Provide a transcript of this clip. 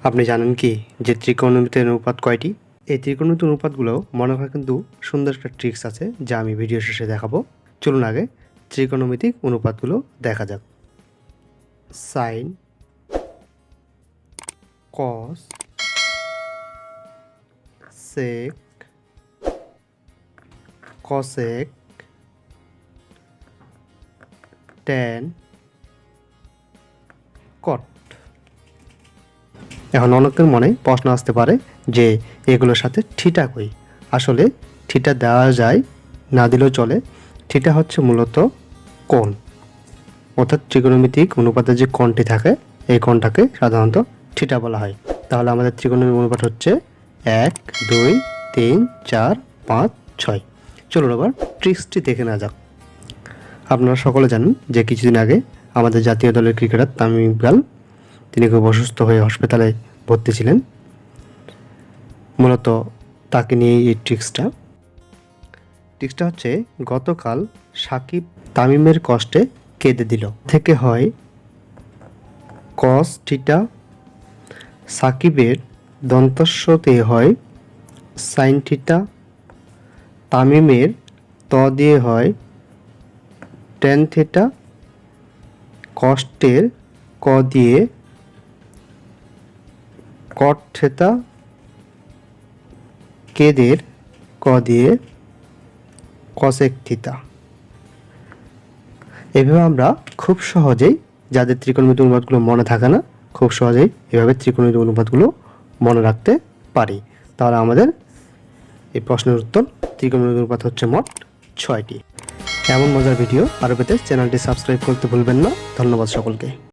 আপনি জানেন কি যে ত্রিকোণমিতির অনুপাত কয়টি? এই ত্রিকোণমিতির অনুপাতগুলো মনে করার কিন্তু সুন্দর একটা ট্রিক্স আছে যা আমি ভিডিও শেষে দেখাবো। চলুন আগে ত্রিকোণমিতিক অনুপাতগুলো দেখা যাক। সাইন, কস, সেক, কসেক, ট্যান, কট। এখন অনেকের মনে প্রশ্ন আসতে পারে যে এগুলোর সাথে থিটা কই? আসলে থিটা দেওয়া যায়, না দিলেও চলে। থিটা হচ্ছে মূলত কোণ, অর্থাৎ ত্রিকোণমিতিক অনুপাতের যে কোণটি থাকে এই কোণটাকে সাধারণত থিটা বলা হয়। তাহলে আমাদের ত্রিকোণমিতিক অনুপাত হচ্ছে 1, 2, 3, 4, 5, 6। চলুন আবার ট্রিক্সটি দেখে নেওয়া যাক। আপনারা সকলে জানেন যে কিছুদিন আগে আমাদের জাতীয় দলের ক্রিকেটার তামিম ইকবাল তিনি খুব অসুস্থ হয়ে হাসপাতালে ভর্তি ছিলেন। মূলত তাকে নিয়ে এই ট্রিক্সটা হচ্ছে গতকাল সাকিব তামিমের কষ্টে কেঁদে দিল থেকে হয় কস থিটা, সাকিবের দন্তস্বতে হয় সাইন থিটা, তামিমের ত দিয়ে হয় ট্যান থিটা, কষ্টের ক দিয়ে কট থিটা, কেদের ক দিয়ে কসেক থিটা। এভাবে আমরা খুব সহজেই, যাদের ত্রিকোণমিতিক অনুপাতগুলো মনে থাকে না, খুব সহজেই এভাবে ত্রিকোণমিতিক অনুপাতগুলো মনে রাখতে পারি। তাহলে আমাদের এই প্রশ্নের উত্তর ত্রিকোণমিতিক অনুপাত হচ্ছে মোট 6টি। এমন মজার ভিডিও আরও পেতে চ্যানেলটি সাবস্ক্রাইব করতে ভুলবেন না। ধন্যবাদ সকলকে।